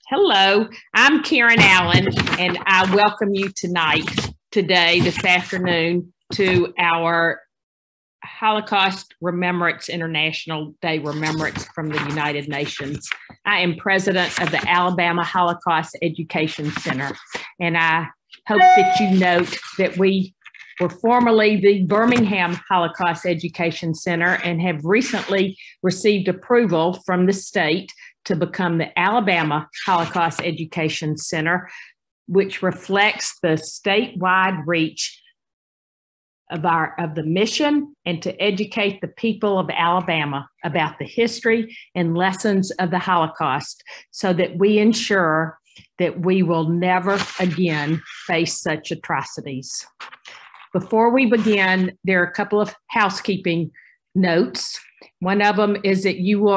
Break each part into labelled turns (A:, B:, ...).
A: Hello, I'm Karen Allen, and I welcome you this afternoon, to our Holocaust Remembrance International Day Remembrance from the United Nations. I am president of the Alabama Holocaust Education Center, and I hope that you note that we were formerly the Birmingham Holocaust Education Center and have recently received approval from the state to become the Alabama Holocaust Education Center, which reflects the statewide reach of the mission and to educate the people of Alabama about the history and lessons of the Holocaust so that we ensure that we will never again face such atrocities. Before we begin, there are a couple of housekeeping notes. One of them is that you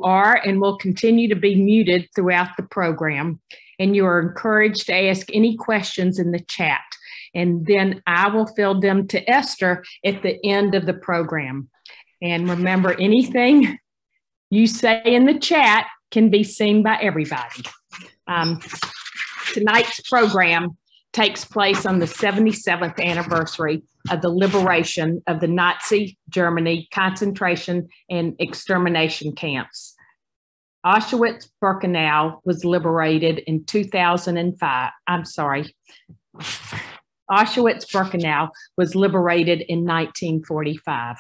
A: are and will continue to be muted throughout the program, and you are encouraged to ask any questions in the chat, and then I will field them to Esther at the end of the program. And remember, anything you say in the chat can be seen by everybody. Tonight's program takes place on the 77th anniversary of the liberation of the Nazi Germany concentration and extermination camps. Auschwitz-Birkenau was liberated in 2005. Auschwitz-Birkenau was liberated in 1945.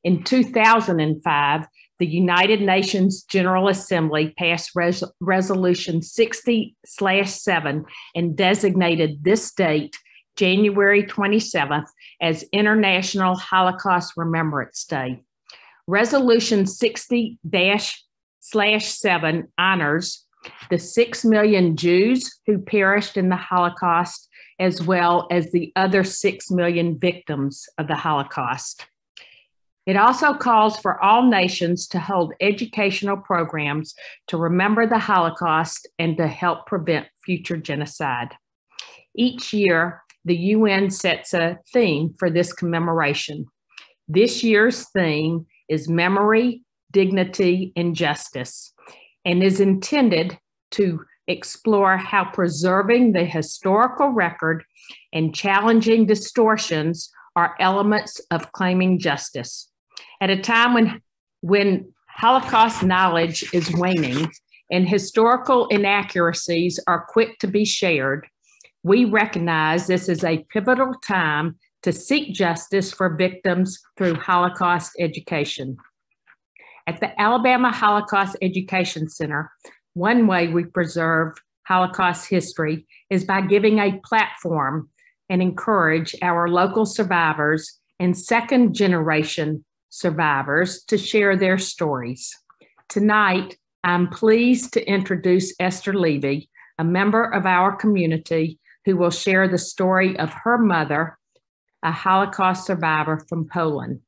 A: In 2005, the United Nations General Assembly passed Resolution 60/7 and designated this date, January 27th, as International Holocaust Remembrance Day. Resolution 60/7 honors the 6 million Jews who perished in the Holocaust, as well as the other 6 million victims of the Holocaust. It also calls for all nations to hold educational programs to remember the Holocaust and to help prevent future genocide. Each year, the UN sets a theme for this commemoration. This year's theme is Memory, Dignity, and Justice, and is intended to explore how preserving the historical record and challenging distortions are elements of claiming justice. At a time when Holocaust knowledge is waning and historical inaccuracies are quick to be shared, we recognize this is a pivotal time to seek justice for victims through Holocaust education. At the Alabama Holocaust Education Center, one way we preserve Holocaust history is by giving a platform and encourage our local survivors and second-generation survivors to share their stories. Tonight, I'm pleased to introduce Esther Levy, a member of our community who will share the story of her mother, a Holocaust survivor from Poland.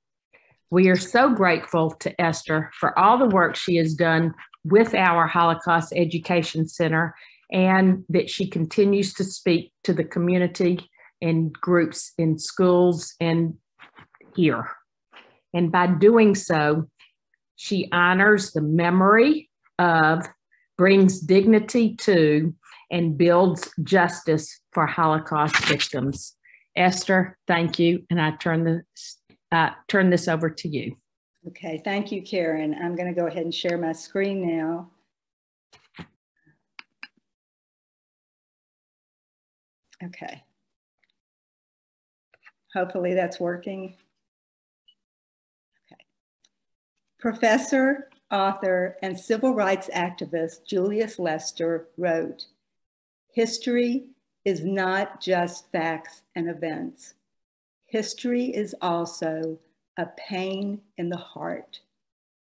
A: We are so grateful to Esther for all the work she has done with our Holocaust Education Center, and that she continues to speak to the community and groups in schools and here. And by doing so, she honors the memory of, brings dignity to, and builds justice for Holocaust victims. Esther, thank you, and I turn this over to you.
B: Okay, thank you, Karen. I'm going to go ahead and share my screen now. Okay. Hopefully that's working. Okay. Professor, author, and civil rights activist Julius Lester wrote, "History is not just facts and events. History is also a pain in the heart,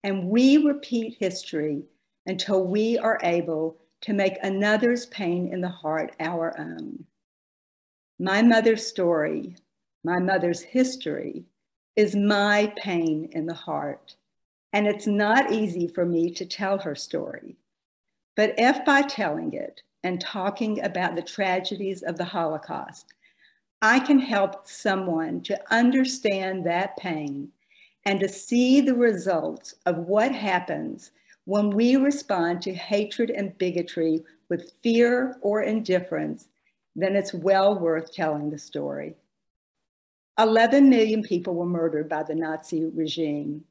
B: and we repeat history until we are able to make another's pain in the heart our own. My mother's story, my mother's history, is my pain in the heart, and it's not easy for me to tell her story. But if by telling it and talking about the tragedies of the Holocaust, I can help someone to understand that pain and to see the results of what happens when we respond to hatred and bigotry with fear or indifference, then it's well worth telling the story. 11 million people were murdered by the Nazi regime.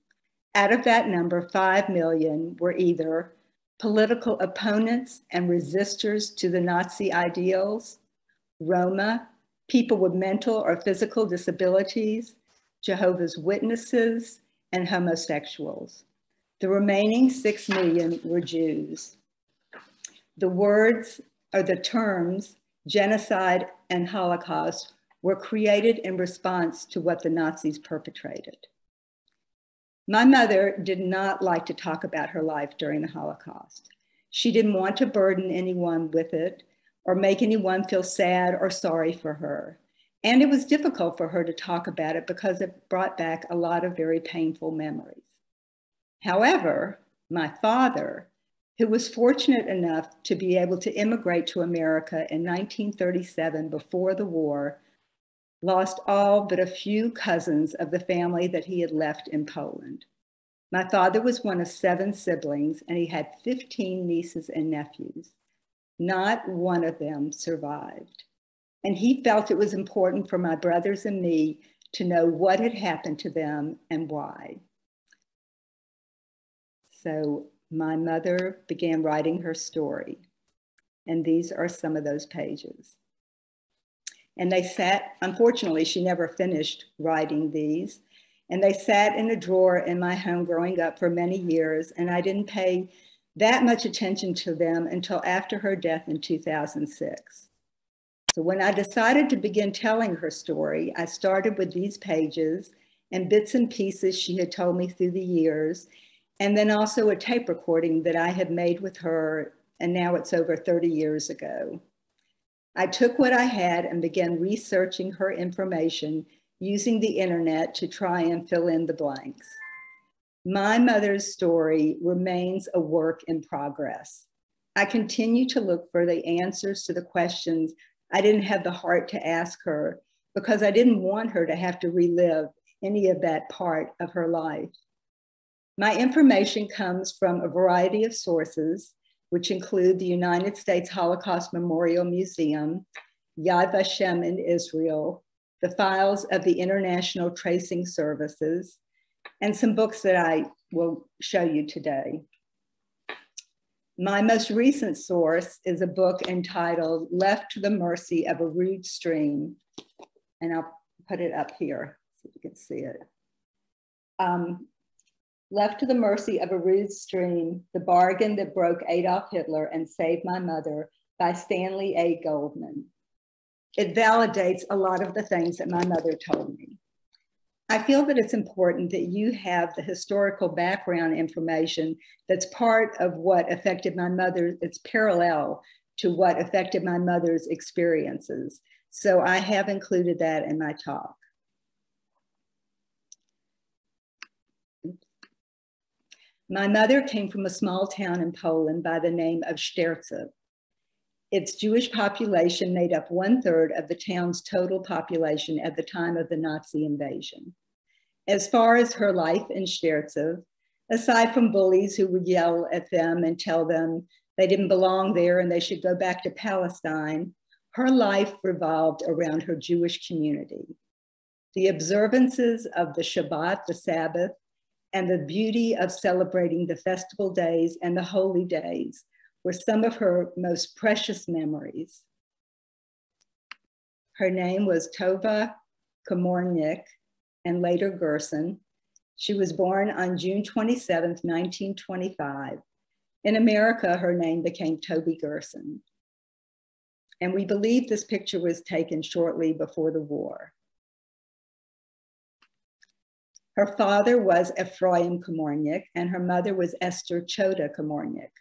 B: Out of that number, 5 million were either political opponents and resistors to the Nazi ideals, Roma, people with mental or physical disabilities, Jehovah's Witnesses, and homosexuals. The remaining 6 million were Jews. The words or the terms genocide and Holocaust were created in response to what the Nazis perpetrated. My mother did not like to talk about her life during the Holocaust. She didn't want to burden anyone with it or make anyone feel sad or sorry for her. And it was difficult for her to talk about it because it brought back a lot of very painful memories. However, my father, who was fortunate enough to be able to immigrate to America in 1937 before the war, lost all but a few cousins of the family that he had left in Poland. My father was one of 7 siblings, and he had 15 nieces and nephews. Not one of them survived. And he felt it was important for my brothers and me to know what had happened to them and why. So my mother began writing her story, and these are some of those pages. And they sat, unfortunately, she never finished writing these, and they sat in a drawer in my home growing up for many years, and I didn't pay that much attention to them until after her death in 2006. So when I decided to begin telling her story, I started with these pages and bits and pieces she had told me through the years, and then also a tape recording that I had made with her, and now it's over 30 years ago. I took what I had and began researching her information using the internet to try and fill in the blanks. My mother's story remains a work in progress. I continue to look for the answers to the questions I didn't have the heart to ask her because I didn't want her to have to relive any of that part of her life. My information comes from a variety of sources, which include the United States Holocaust Memorial Museum, Yad Vashem in Israel, the files of the International Tracing Services, and some books that I will show you today. My most recent source is a book entitled Left to the Mercy of a Rude Stream, and I'll put it up here so you can see it. Left to the Mercy of a Rude Stream, The Bargain That Broke Adolf Hitler and Saved My Mother by Stanley A. Goldman. It validates a lot of the things that my mother told me. I feel that it's important that you have the historical background information that's part of what affected my mother, it's parallel to what affected my mother's experiences. So I have included that in my talk. My mother came from a small town in Poland by the name of Szczerców. Its Jewish population made up 1/3 of the town's total population at the time of the Nazi invasion. As far as her life in Szczerców, aside from bullies who would yell at them and tell them they didn't belong there and they should go back to Palestine, her life revolved around her Jewish community. The observances of the Shabbat, the Sabbath, and the beauty of celebrating the festival days and the holy days were some of her most precious memories. Her name was Tobi Komornik and later Gerson. She was born on June 27th, 1925. In America, her name became Tobi Gerson. And we believe this picture was taken shortly before the war. Her father was Ephraim Komornik, and her mother was Esther Komornik.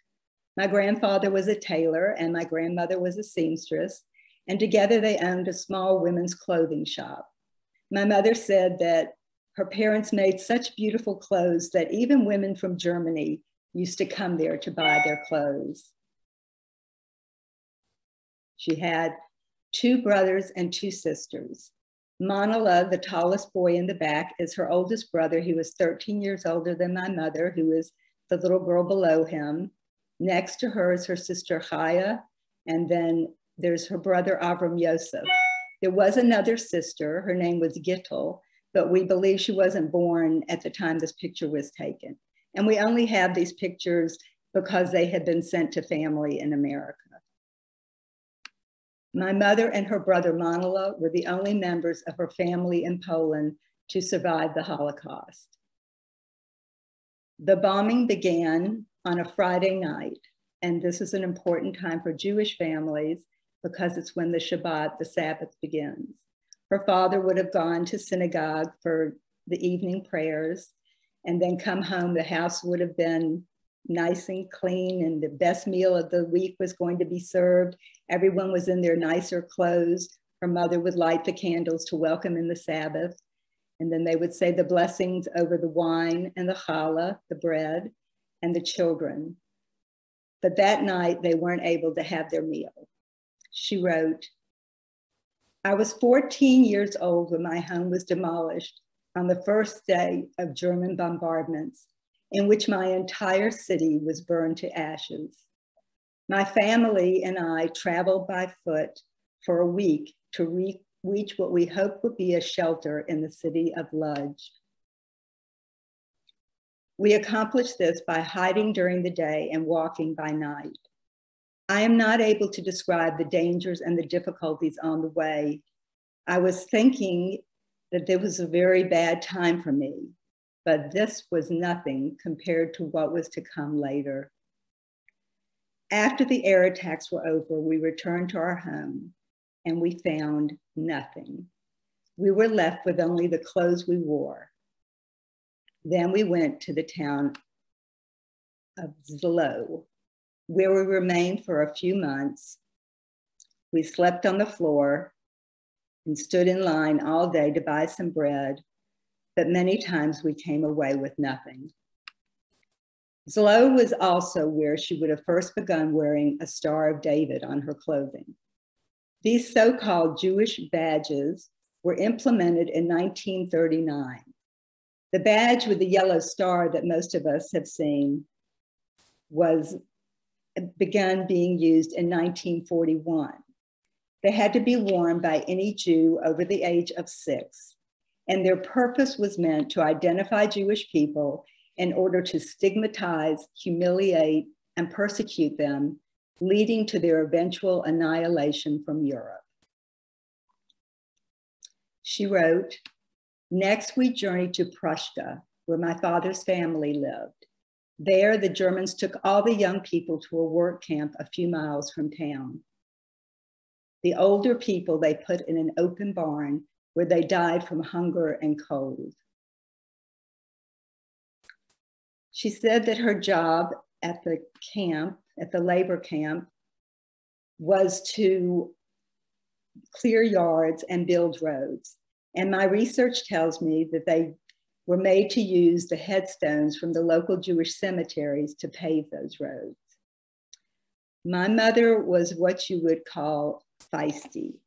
B: My grandfather was a tailor, and my grandmother was a seamstress, and together they owned a small women's clothing shop. My mother said that her parents made such beautiful clothes that even women from Germany used to come there to buy their clothes. She had 2 brothers and 2 sisters. Manala, the tallest boy in the back, is her oldest brother. He was 13 years older than my mother, who is the little girl below him. Next to her is her sister Chaya, and then there's her brother Avram Yosef. There was another sister, her name was Gittel, but we believe she wasn't born at the time this picture was taken. And we only have these pictures because they had been sent to family in America. My mother and her brother Manula were the only members of her family in Poland to survive the Holocaust. The bombing began on a Friday night, and this is an important time for Jewish families because it's when the Shabbat, the Sabbath, begins. Her father would have gone to synagogue for the evening prayers and then come home. The house would have been nice and clean, and the best meal of the week was going to be served. Everyone was in their nicer clothes. Her mother would light the candles to welcome in the Sabbath. And then they would say the blessings over the wine and the challah, the bread, and the children. But that night, they weren't able to have their meal. She wrote, "I was 14 years old when my home was demolished on the first day of German bombardments, in which my entire city was burned to ashes. My family and I traveled by foot for a week to reach what we hoped would be a shelter in the city of Lodz. We accomplished this by hiding during the day and walking by night. I am not able to describe the dangers and the difficulties on the way. I was thinking that there was a very bad time for me, but this was nothing compared to what was to come later. After the air attacks were over, we returned to our home and we found nothing. We were left with only the clothes we wore. Then we went to the town of Zlo, where we remained for a few months. We slept on the floor and stood in line all day to buy some bread, but many times we came away with nothing. Zlo was also where she would have first begun wearing a Star of David on her clothing. These so-called Jewish badges were implemented in 1939. The badge with the yellow star that most of us have seen began being used in 1941. They had to be worn by any Jew over the age of 6, and their purpose was meant to identify Jewish people in order to stigmatize, humiliate, and persecute them, leading to their eventual annihilation from Europe. She wrote, "Next we journeyed to Prussia, where my father's family lived. There, the Germans took all the young people to a work camp a few miles from town. The older people they put in an open barn where they died from hunger and cold." She said that her job at the camp, at the labor camp, was to clear yards and build roads. And my research tells me that they were made to use the headstones from the local Jewish cemeteries to pave those roads. My mother was what you would call feisty.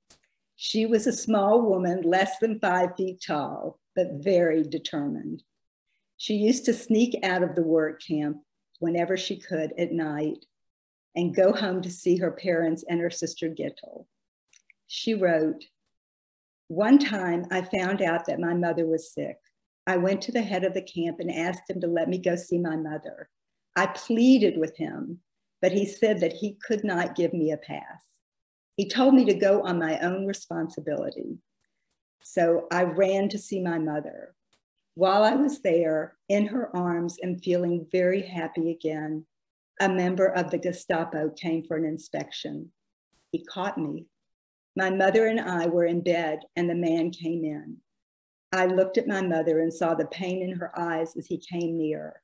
B: She was a small woman, less than 5 feet tall, but very determined. She used to sneak out of the work camp whenever she could at night and go home to see her parents and her sister Gittel. She wrote, "One time I found out that my mother was sick. I went to the head of the camp and asked him to let me go see my mother. I pleaded with him, but he said that he could not give me a pass. He told me to go on my own responsibility. So I ran to see my mother. While I was there, in her arms and feeling very happy again, a member of the Gestapo came for an inspection. He caught me. My mother and I were in bed and the man came in. I looked at my mother and saw the pain in her eyes as he came near.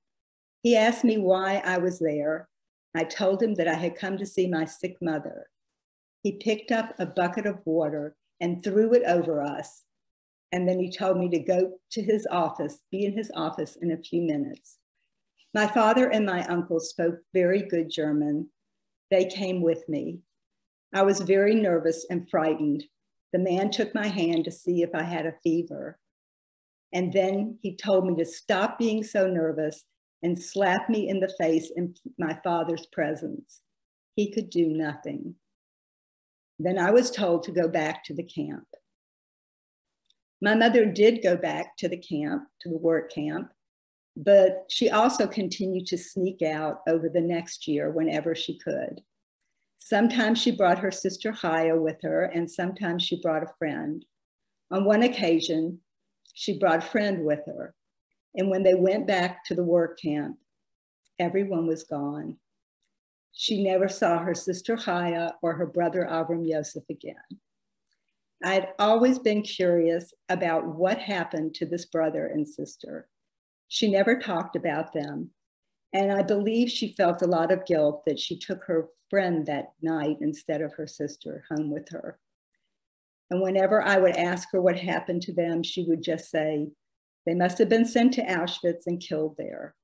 B: He asked me why I was there. I told him that I had come to see my sick mother. He picked up a bucket of water and threw it over us. And then he told me to go to his office, be in his office in a few minutes. My father and my uncle spoke very good German. They came with me. I was very nervous and frightened. The man took my hand to see if I had a fever. And then he told me to stop being so nervous and slap me in the face in my father's presence. He could do nothing. Then I was told to go back to the camp. My mother did go back to the camp, to the work camp, but she also continued to sneak out over the next year whenever she could. Sometimes she brought her sister Chaya with her, and sometimes she brought a friend. On one occasion, she brought a friend with her. And when they went back to the work camp, everyone was gone. She never saw her sister Chaya or her brother Avram Yosef again. I had always been curious about what happened to this brother and sister. She never talked about them. And I believe she felt a lot of guilt that she took her friend that night instead of her sister home with her. And whenever I would ask her what happened to them, she would just say, they must have been sent to Auschwitz and killed there.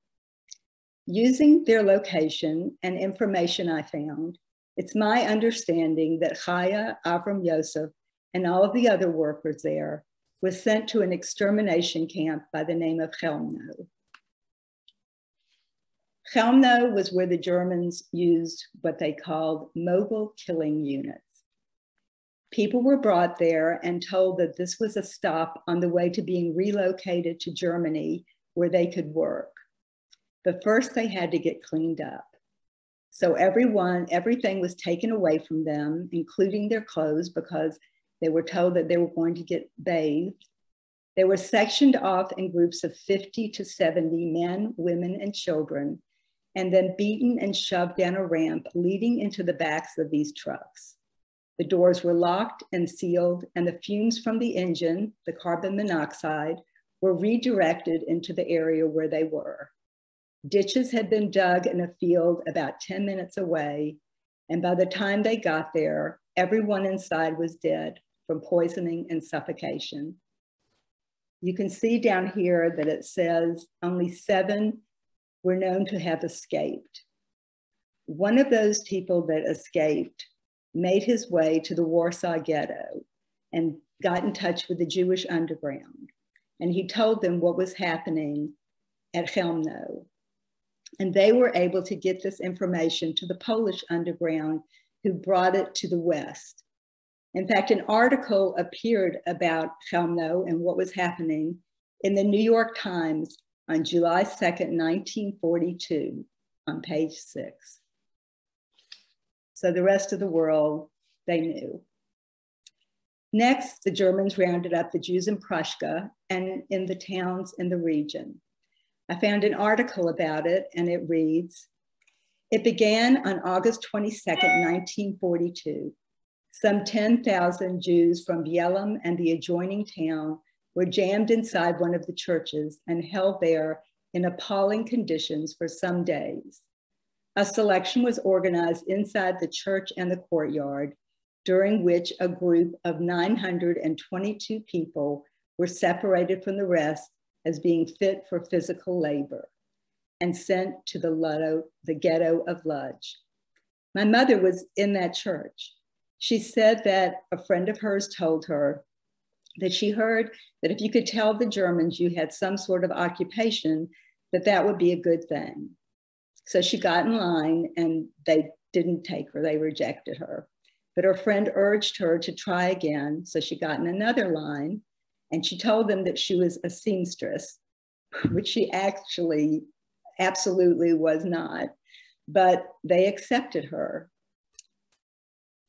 B: Using their location and information I found, it's my understanding that Chaya, Avram Yosef, and all of the other workers there was sent to an extermination camp by the name of Chelmno. Chelmno was where the Germans used what they called mobile killing units. People were brought there and told that this was a stop on the way to being relocated to Germany where they could work. But first they had to get cleaned up. So everything was taken away from them, including their clothes, because they were told that they were going to get bathed. They were sectioned off in groups of 50 to 70 men, women, and children, and then beaten and shoved down a ramp leading into the backs of these trucks. The doors were locked and sealed, and the fumes from the engine, the carbon monoxide, were redirected into the area where they were. Ditches had been dug in a field about 10 minutes away, and by the time they got there, everyone inside was dead from poisoning and suffocation. You can see down here that it says only 7 were known to have escaped. One of those people that escaped made his way to the Warsaw Ghetto and got in touch with the Jewish underground. And he told them what was happening at Chelmno. And they were able to get this information to the Polish underground, who brought it to the West. In fact, an article appeared about Chelmno and what was happening in the New York Times on July 2nd, 1942, on page 6. So the rest of the world, they knew. Next, the Germans rounded up the Jews in Prussia and in the towns in the region. I found an article about it, and it reads, it began on August 22nd, 1942. Some 10,000 Jews from Bielem and the adjoining town were jammed inside one of the churches and held there in appalling conditions for some days. A selection was organized inside the church and the courtyard, during which a group of 922 people were separated from the rest as being fit for physical labor and sent to the ghetto of Lodz. My mother was in that church. She said that a friend of hers told her that she heard that if you could tell the Germans you had some sort of occupation, that would be a good thing. So she got in line and they didn't take her, they rejected her. But her friend urged her to try again. So she got in another line and she told them that she was a seamstress, which she actually absolutely was not, but they accepted her.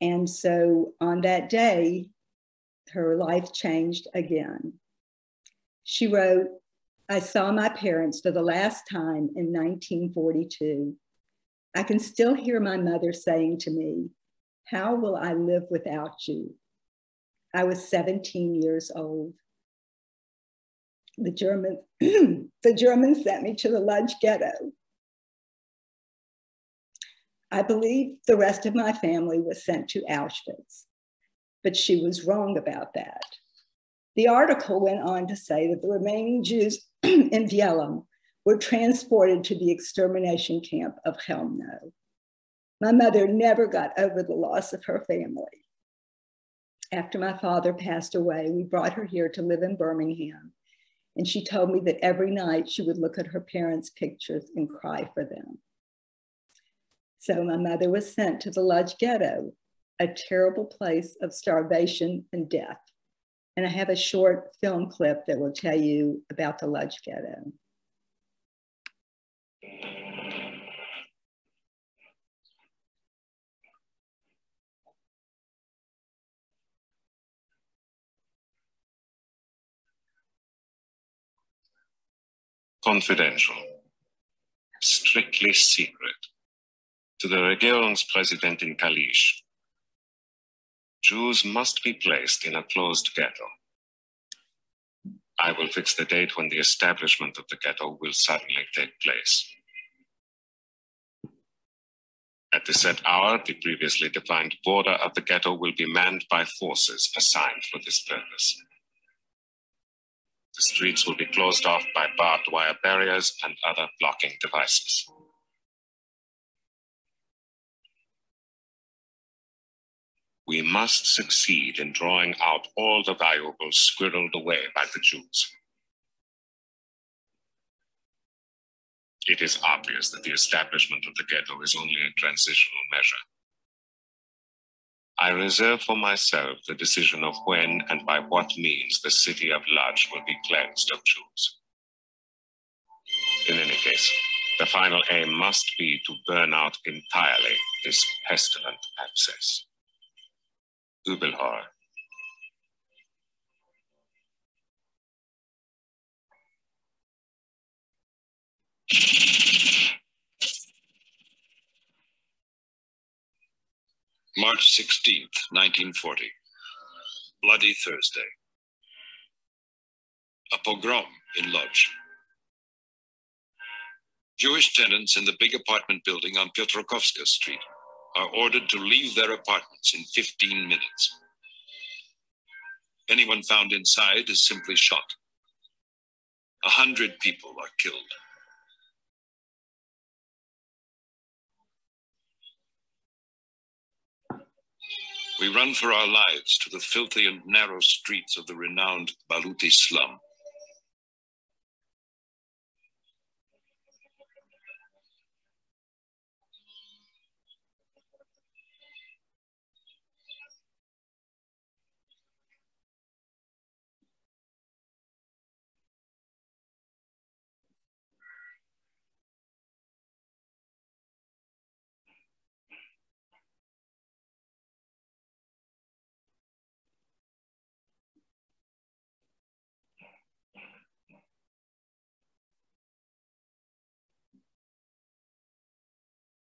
B: And so on that day, her life changed again. She wrote, I saw my parents for the last time in 1942. I can still hear my mother saying to me, how will I live without you? I was 17 years old. The Germans sent me to the Lodz ghetto. I believe the rest of my family was sent to Auschwitz, but she was wrong about that. The article went on to say that the remaining Jews in Bielem were transported to the extermination camp of Chelmno. My mother never got over the loss of her family. After my father passed away, we brought her here to live in Birmingham, And she told me that every night she would look at her parents' pictures and cry for them. So my mother was sent to the Lodz Ghetto, a terrible place of starvation and death. And I have a short film clip that will tell you about the Lodz Ghetto.
C: Confidential, strictly secret, to the Regierungspräsident in Kalisz. Jews must be placed in a closed ghetto. I will fix the date when the establishment of the ghetto will suddenly take place. At the set hour, the previously defined border of the ghetto will be manned by forces assigned for this purpose. The streets will be closed off by barbed wire barriers and other blocking devices. We must succeed in drawing out all the valuables squirreled away by the Jews. It is obvious that the establishment of the ghetto is only a transitional measure. I reserve for myself the decision of when and by what means the city of Lodz will be cleansed of Jews. In any case, the final aim must be to burn out entirely this pestilent abscess. Übelhorror.
D: March 16th, 1940. Bloody Thursday. A pogrom in Lodz. Jewish tenants in the big apartment building on Piotrkowska Street are ordered to leave their apartments in 15 minutes. Anyone found inside is simply shot. 100 people are killed. We run for our lives to the filthy and narrow streets of the renowned Baluti slum.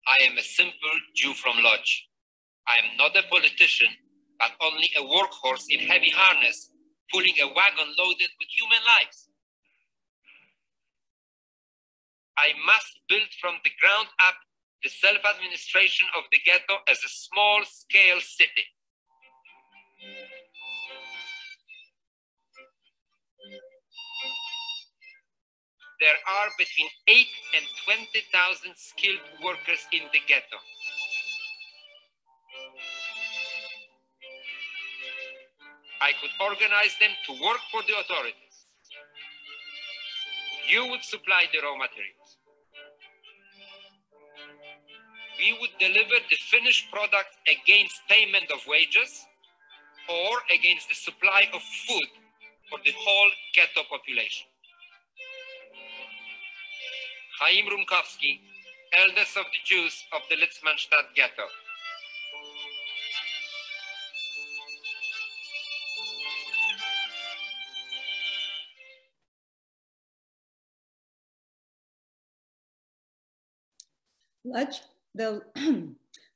E: I am a simple Jew from Lodz. I am not a politician, but only a workhorse in heavy harness, pulling a wagon loaded with human lives. I must build from the ground up the self-administration of the ghetto as a small-scale city. There are between 8 and 20,000 skilled workers in the ghetto. I could organize them to work for the authorities. You would supply the raw materials. We would deliver the finished product against payment of wages or against the supply of food for the whole ghetto population. Chaim Rumkowski, eldest of the Jews of the Litzmannstadt ghetto.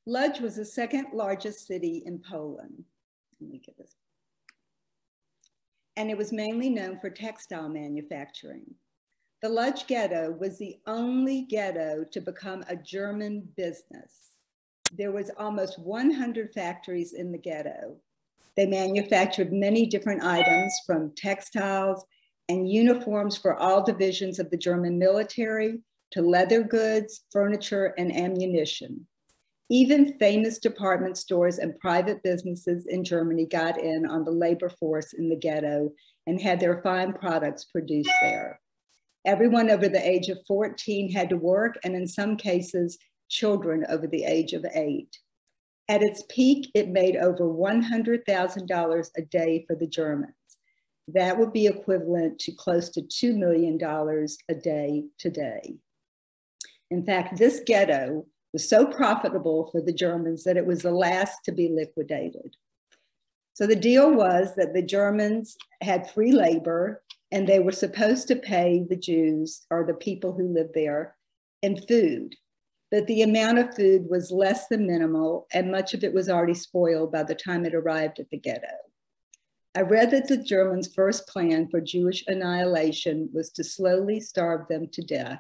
B: Lodz was the second largest city in Poland. Let me get this. And it was mainly known for textile manufacturing. The Lodz ghetto was the only ghetto to become a German business. There was almost 100 factories in the ghetto. They manufactured many different items, from textiles and uniforms for all divisions of the German military to leather goods, furniture, and ammunition. Even famous department stores and private businesses in Germany got in on the labor force in the ghetto and had their fine products produced there. Everyone over the age of 14 had to work, and in some cases, children over the age of 8. At its peak, it made over $100,000 a day for the Germans. That would be equivalent to close to $2 million a day today. In fact, this ghetto was so profitable for the Germans that it was the last to be liquidated. So the deal was that the Germans had free labor, and they were supposed to pay the Jews, or the people who lived there, in food. But the amount of food was less than minimal, and much of it was already spoiled by the time it arrived at the ghetto. I read that the Germans' first plan for Jewish annihilation was to slowly starve them to death.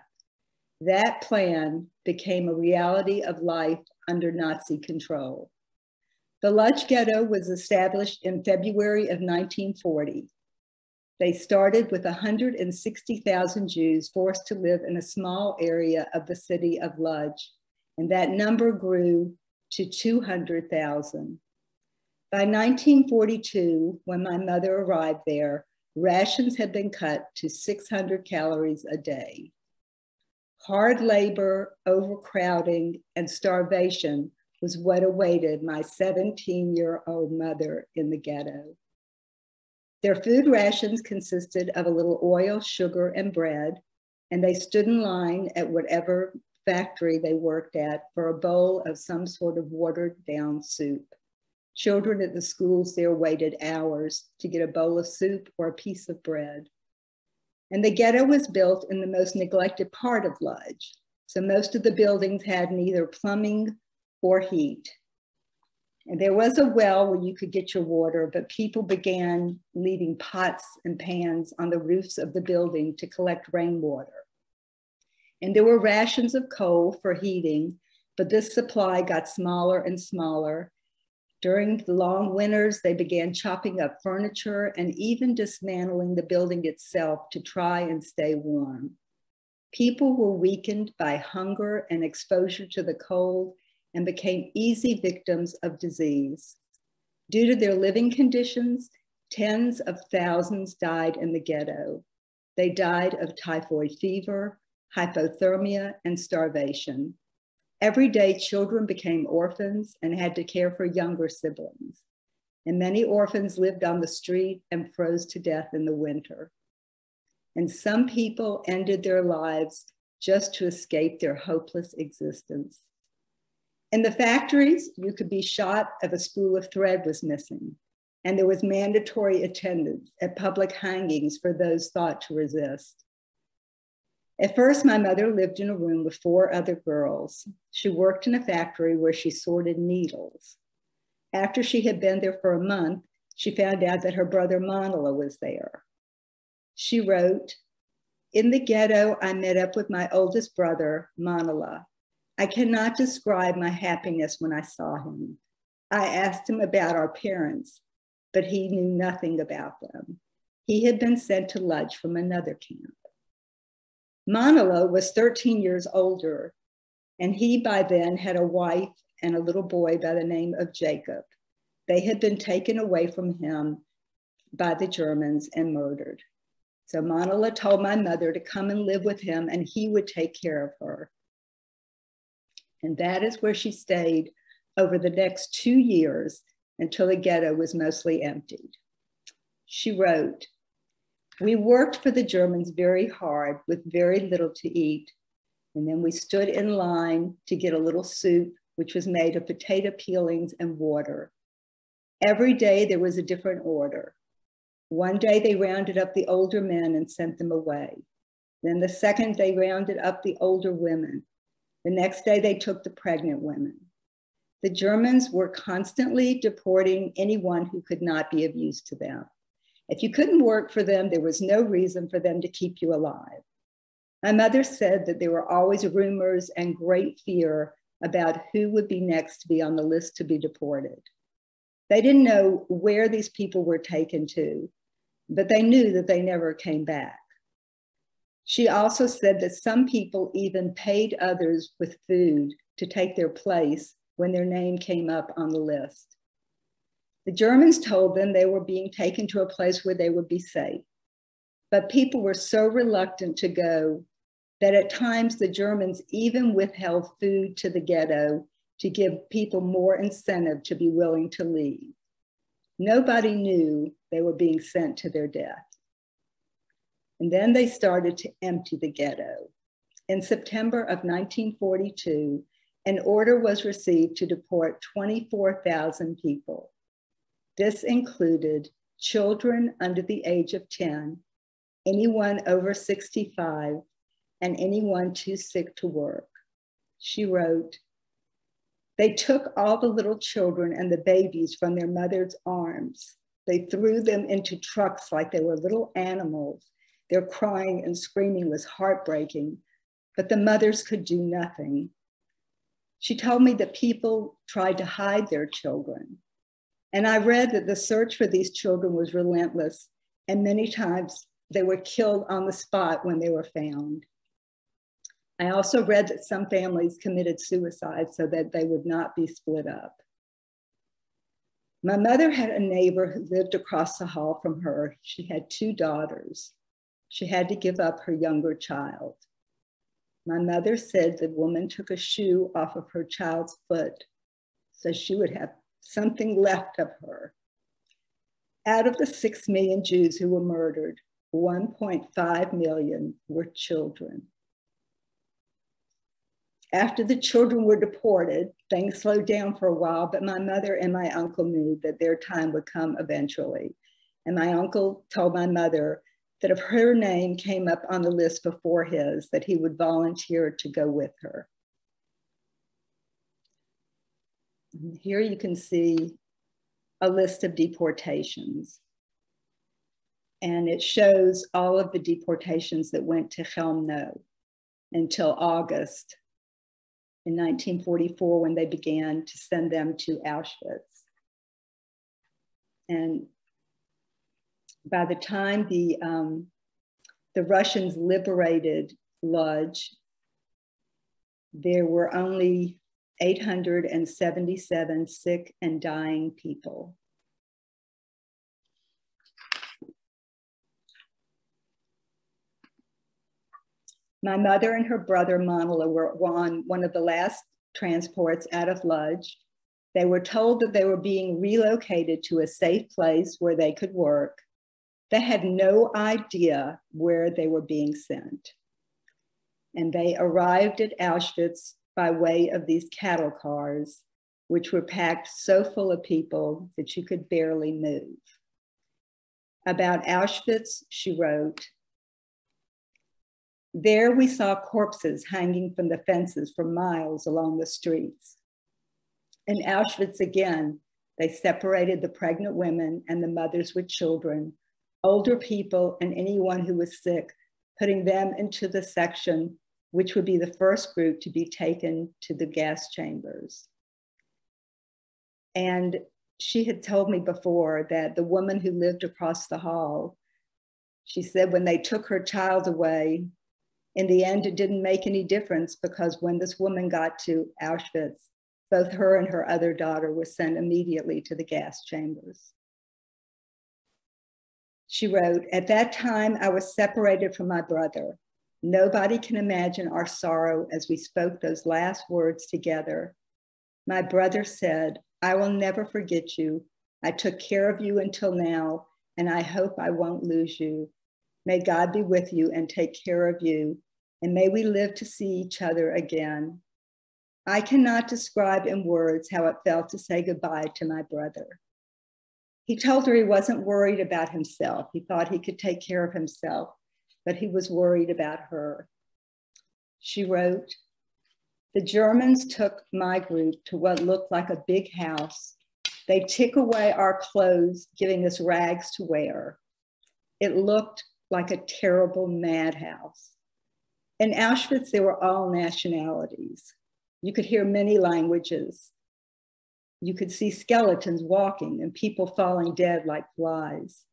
B: That plan became a reality of life under Nazi control. The Lodz Ghetto was established in February of 1940. They started with 160,000 Jews forced to live in a small area of the city of Lodz, and that number grew to 200,000. By 1942, when my mother arrived there, rations had been cut to 600 calories a day. Hard labor, overcrowding, and starvation was what awaited my 17-year-old mother in the ghetto. Their food rations consisted of a little oil, sugar, and bread, and they stood in line at whatever factory they worked at for a bowl of some sort of watered-down soup. Children at the schools there waited hours to get a bowl of soup or a piece of bread. And the ghetto was built in the most neglected part of Lodz, so most of the buildings had neither plumbing or heat. And there was a well where you could get your water, but people began leaving pots and pans on the roofs of the building to collect rainwater. And there were rations of coal for heating, but this supply got smaller and smaller. During the long winters, they began chopping up furniture and even dismantling the building itself to try and stay warm. People were weakened by hunger and exposure to the cold and became easy victims of disease. Due to their living conditions, tens of thousands died in the ghetto. They died of typhoid fever, hypothermia, and starvation. Every day, children became orphans and had to care for younger siblings. And many orphans lived on the street and froze to death in the winter. And some people ended their lives just to escape their hopeless existence. In the factories, you could be shot if a spool of thread was missing, and there was mandatory attendance at public hangings for those thought to resist. At first, my mother lived in a room with 4 other girls. She worked in a factory where she sorted needles. After she had been there for a month, she found out that her brother Manila was there. She wrote, "In the ghetto, I met up with my oldest brother, Manila. I cannot describe my happiness when I saw him. I asked him about our parents, but he knew nothing about them. He had been sent to Lodz from another camp." Manila was 13 years older, and he by then had a wife and a little boy by the name of Jacob. They had been taken away from him by the Germans and murdered. So Manila told my mother to come and live with him and he would take care of her. And that is where she stayed over the next 2 years until the ghetto was mostly emptied. She wrote, "We worked for the Germans very hard with very little to eat. And then we stood in line to get a little soup, which was made of potato peelings and water. Every day there was a different order. One day they rounded up the older men and sent them away. Then the second they rounded up the older women. The next day they took the pregnant women. The Germans were constantly deporting anyone who could not be of use to them. If you couldn't work for them, there was no reason for them to keep you alive. My mother said that there were always rumors and great fear about who would be next to be on the list to be deported. They didn't know where these people were taken to, but they knew that they never came back. She also said that some people even paid others with food to take their place when their name came up on the list. The Germans told them they were being taken to a place where they would be safe. But people were so reluctant to go that at times the Germans even withheld food to the ghetto to give people more incentive to be willing to leave. Nobody knew they were being sent to their death. And then they started to empty the ghetto. In September of 1942, an order was received to deport 24,000 people. This included children under the age of 10, anyone over 65, and anyone too sick to work. She wrote, "They took all the little children and the babies from their mother's arms. They threw them into trucks like they were little animals. Their crying and screaming was heartbreaking, but the mothers could do nothing." She told me that people tried to hide their children. And I read that the search for these children was relentless, and many times they were killed on the spot when they were found. I also read that some families committed suicide so that they would not be split up. My mother had a neighbor who lived across the hall from her. She had 2 daughters. She had to give up her younger child. My mother said the woman took a shoe off of her child's foot so she would have something left of her. Out of the 6 million Jews who were murdered, 1.5 million were children. After the children were deported, things slowed down for a while, but my mother and my uncle knew that their time would come eventually. And my uncle told my mother that if her name came up on the list before his, that he would volunteer to go with her. Here you can see a list of deportations. And it shows all of the deportations that went to Chelmno until August in 1944, when they began to send them to Auschwitz. And by the time the Russians liberated Lodz, there were only 877 sick and dying people. My mother and her brother Manila were on one of the last transports out of Lodz. They were told that they were being relocated to a safe place where they could work. They had no idea where they were being sent. And they arrived at Auschwitz by way of these cattle cars, which were packed so full of people that you could barely move. About Auschwitz, she wrote, "There we saw corpses hanging from the fences for miles along the streets. In Auschwitz again, they separated the pregnant women and the mothers with children, older people and anyone who was sick, putting them into the section which would be the first group to be taken to the gas chambers." And she had told me before that the woman who lived across the hall, she said when they took her child away, in the end, it didn't make any difference because when this woman got to Auschwitz, both her and her other daughter were sent immediately to the gas chambers. She wrote, "At that time, I was separated from my brother. Nobody can imagine our sorrow as we spoke those last words together. My brother said, 'I will never forget you. I took care of you until now, and I hope I won't lose you. May God be with you and take care of you, and may we live to see each other again.' I cannot describe in words how it felt to say goodbye to my brother." He told her he wasn't worried about himself. He thought he could take care of himself, but he was worried about her. She wrote, "The Germans took my group to what looked like a big house. They took away our clothes, giving us rags to wear. It looked like a terrible madhouse. In Auschwitz, there were all nationalities. You could hear many languages. You could see skeletons walking and people falling dead like flies.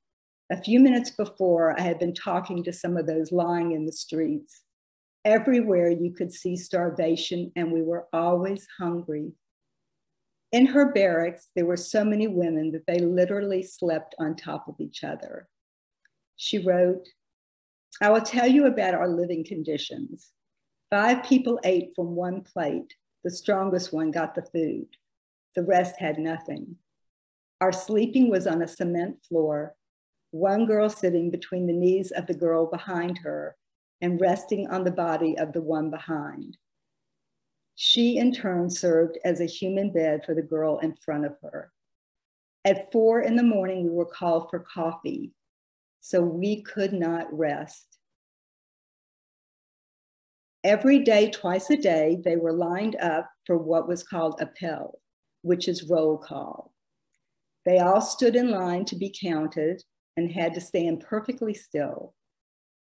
B: A few minutes before, I had been talking to some of those lying in the streets. Everywhere you could see starvation, and we were always hungry. In her barracks, there were so many women that they literally slept on top of each other. She wrote, "I will tell you about our living conditions. 5 people ate from one plate. The strongest one got the food. The rest had nothing. Our sleeping was on a cement floor, one girl sitting between the knees of the girl behind her and resting on the body of the one behind. She in turn served as a human bed for the girl in front of her. At 4 in the morning, we were called for coffee, so we could not rest. Every day, twice a day, they were lined up for what was called appel, which is roll call. They all stood in line to be counted and had to stand perfectly still.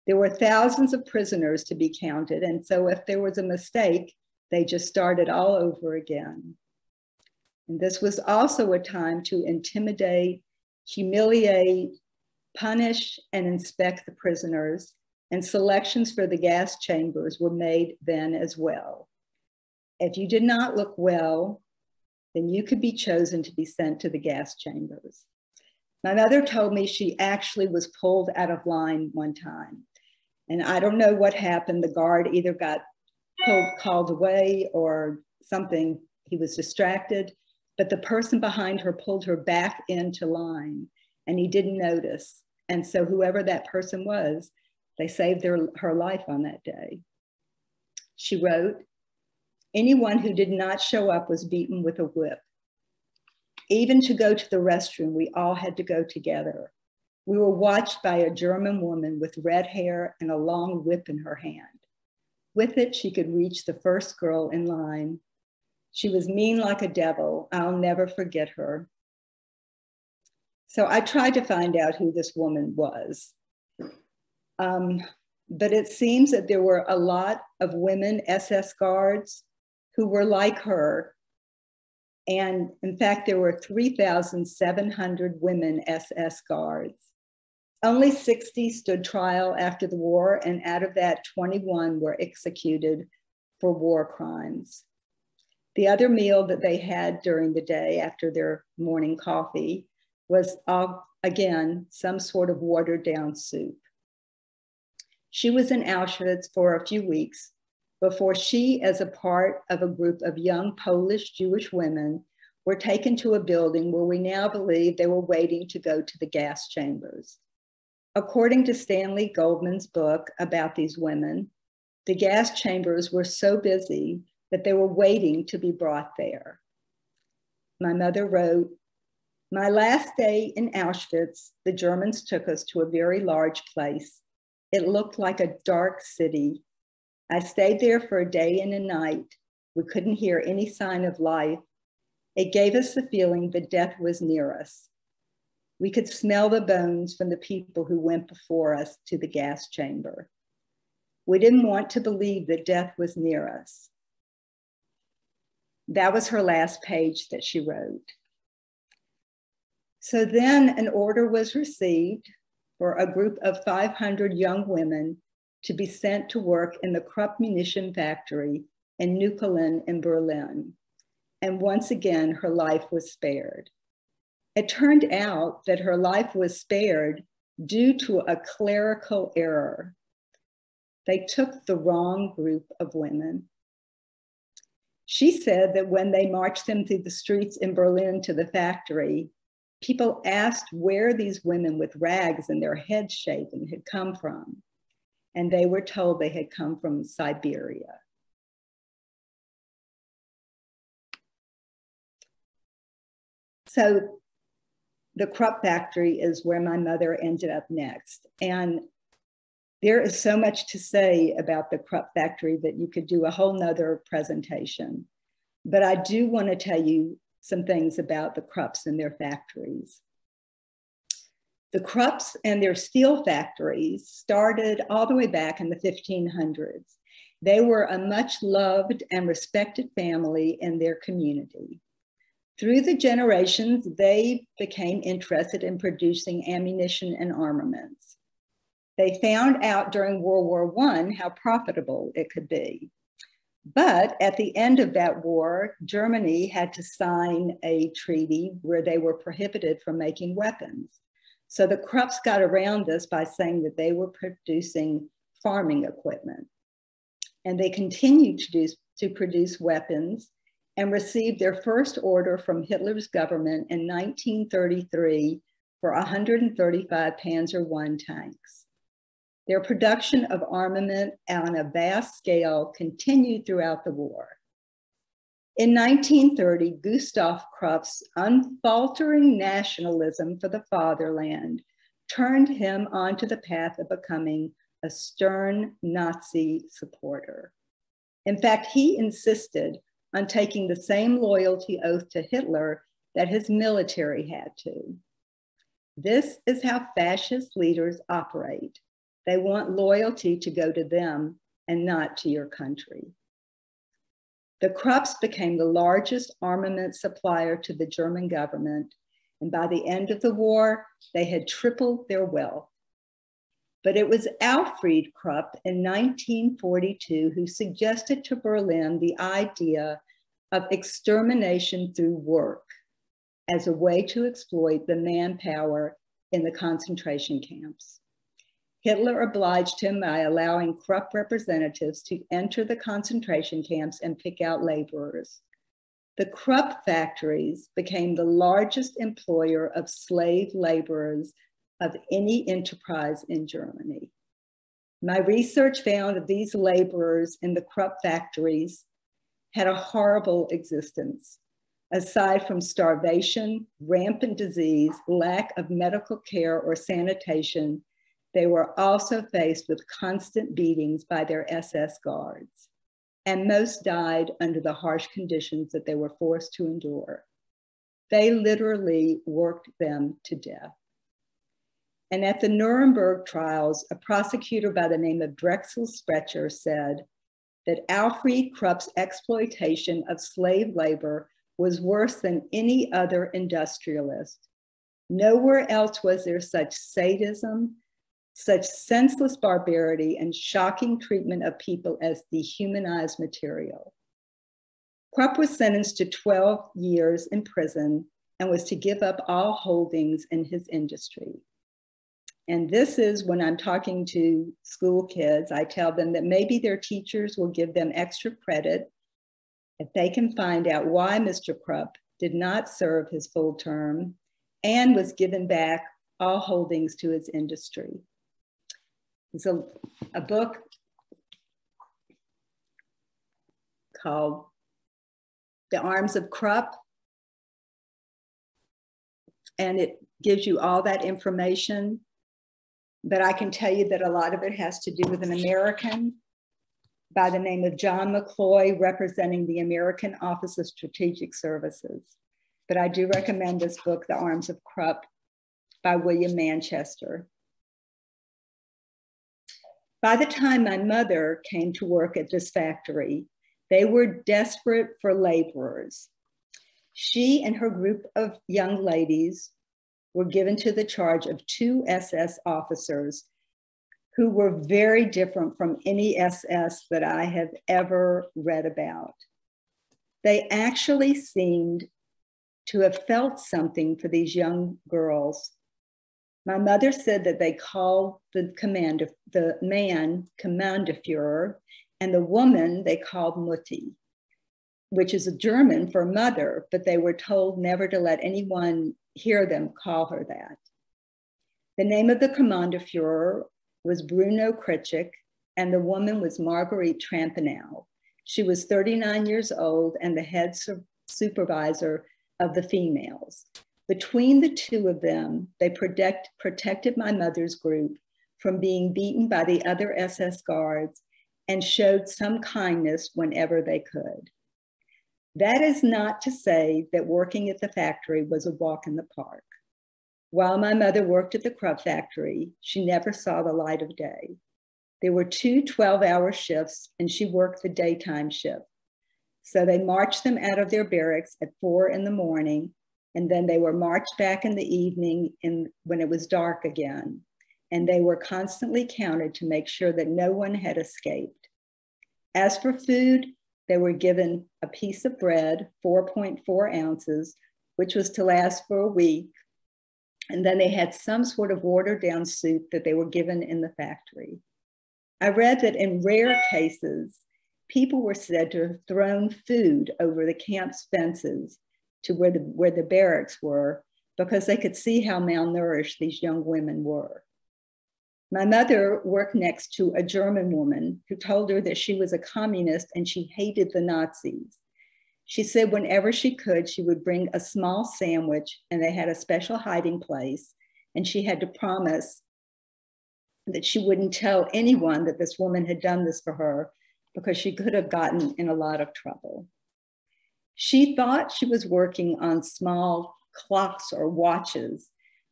B: There were thousands of prisoners to be counted, and so if there was a mistake, they just started all over again. And this was also a time to intimidate, humiliate, punish, and inspect the prisoners, and selections for the gas chambers were made then as well. If you did not look well, then you could be chosen to be sent to the gas chambers. My mother told me she actually was pulled out of line one time. And I don't know what happened. The guard either got called away or something. He was distracted, but the person behind her pulled her back into line and he didn't notice. And so whoever that person was, they saved her life on that day. She wrote, "Anyone who did not show up was beaten with a whip. Even to go to the restroom, we all had to go together. We were watched by a German woman with red hair and a long whip in her hand. With it, she could reach the first girl in line. She was mean like a devil. I'll never forget her." So I tried to find out who this woman was. But it seems that there were a lot of women SS guards who were like her. And in fact, there were 3,700 women SS guards. Only 60 stood trial after the war, and out of that, 21 were executed for war crimes. The other meal that they had during the day after their morning coffee was, again, some sort of watered down soup. She was in Auschwitz for a few weeks before she, as a part of a group of young Polish Jewish women, were taken to a building where we now believe they were waiting to go to the gas chambers. According to Stanley Goldman's book about these women, the gas chambers were so busy that they were waiting to be brought there. My mother wrote, "My last day in Auschwitz, the Germans took us to a very large place. It looked like a dark city. I stayed there for a day and a night. We couldn't hear any sign of life. It gave us the feeling that death was near us. We could smell the bones from the people who went before us to the gas chamber. We didn't want to believe that death was near us." That was her last page that she wrote. So then an order was received for a group of 500 young women to be sent to work in the Krupp munition factory in Neukölln in Berlin. And once again, her life was spared. It turned out that her life was spared due to a clerical error. They took the wrong group of women. She said that when they marched them through the streets in Berlin to the factory, people asked where these women with rags and their heads shaven had come from. And they were told they had come from Siberia. So the Krupp factory is where my mother ended up next. And there is so much to say about the Krupp factory that you could do a whole nother presentation. But I do want to tell you some things about the Krupps and their factories. The Krupps and their steel factories started all the way back in the 1500s. They were a much loved and respected family in their community. Through the generations, they became interested in producing ammunition and armaments. They found out during World War I how profitable it could be. But at the end of that war, Germany had to sign a treaty where they were prohibited from making weapons. So the Krupps got around this by saying that they were producing farming equipment. And they continued to produce weapons and received their first order from Hitler's government in 1933 for 135 Panzer I tanks. Their production of armament on a vast scale continued throughout the war. In 1930, Gustav Krupp's unfaltering nationalism for the fatherland turned him onto the path of becoming a stern Nazi supporter. In fact, he insisted on taking the same loyalty oath to Hitler that his military had to. This is how fascist leaders operate. They want loyalty to go to them and not to your country. The Krupps became the largest armament supplier to the German government, and by the end of the war, they had tripled their wealth. But it was Alfred Krupp in 1942 who suggested to Berlin the idea of extermination through work as a way to exploit the manpower in the concentration camps. Hitler obliged him by allowing Krupp representatives to enter the concentration camps and pick out laborers. The Krupp factories became the largest employer of slave laborers of any enterprise in Germany. My research found that these laborers in the Krupp factories had a horrible existence. Aside from starvation, rampant disease, lack of medical care or sanitation, they were also faced with constant beatings by their SS guards, and most died under the harsh conditions that they were forced to endure. They literally worked them to death. And at the Nuremberg trials, a prosecutor by the name of Drexel Sprecher said that Alfred Krupp's exploitation of slave labor was worse than any other industrialist. Nowhere else was there such sadism, such senseless barbarity, and shocking treatment of people as dehumanized material. Krupp was sentenced to 12 years in prison and was to give up all holdings in his industry. And this is when I'm talking to school kids, I tell them that maybe their teachers will give them extra credit if they can find out why Mr. Krupp did not serve his full term and was given back all holdings to his industry. It's a book called The Arms of Krupp, and it gives you all that information. But I can tell you that a lot of it has to do with an American by the name of John McCloy, representing the American Office of Strategic Services. But I do recommend this book, The Arms of Krupp, by William Manchester. By the time my mother came to work at this factory, they were desperate for laborers. She and her group of young ladies were given to the charge of 2 SS officers who were very different from any SS that I have ever read about. They actually seemed to have felt something for these young girls. My mother said that they called the man Kommandoführer, and the woman they called Mutti, which is a German for mother, but they were told never to let anyone hear them call her that. The name of the Kommandoführer was Bruno Kritschik, and the woman was Marguerite Trampenau. She was 39 years old and the head supervisor of the females. Between the two of them, they protected my mother's group from being beaten by the other SS guards and showed some kindness whenever they could. That is not to say that working at the factory was a walk in the park. While my mother worked at the Krupp factory, she never saw the light of day. There were 2 12-hour shifts and she worked the daytime shift. So they marched them out of their barracks at 4 in the morning, and then they were marched back in the evening when it was dark again. And they were constantly counted to make sure that no one had escaped. As for food, They were given a piece of bread, 4.4 ounces, which was to last for a week. And then they had some sort of watered down soup that they were given in the factory. I read that in rare cases, people were said to have thrown food over the camp's fences to where the barracks were because they could see how malnourished these young women were. My mother worked next to a German woman who told her that she was a communist and she hated the Nazis. She said whenever she could, she would bring a small sandwich and they had a special hiding place. And she had to promise that she wouldn't tell anyone that this woman had done this for her because she could have gotten in a lot of trouble. She thought she was working on small clocks or watches,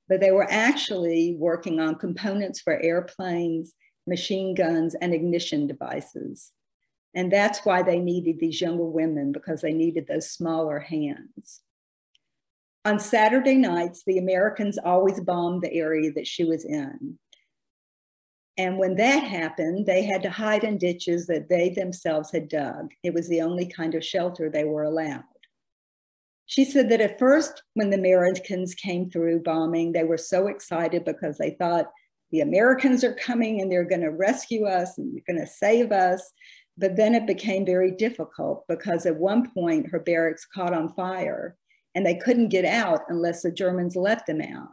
B: but they were actually working on components for airplanes, machine guns, and ignition devices. And that's why they needed these younger women, because they needed those smaller hands. On Saturday nights, the Americans always bombed the area that she was in. And when that happened, they had to hide in ditches that they themselves had dug. It was the only kind of shelter they were allowed. She said that at first, when the Americans came through bombing, they were so excited because they thought the Americans are coming and they're going to rescue us and they're going to save us. But then it became very difficult because at one point her barracks caught on fire and they couldn't get out unless the Germans let them out.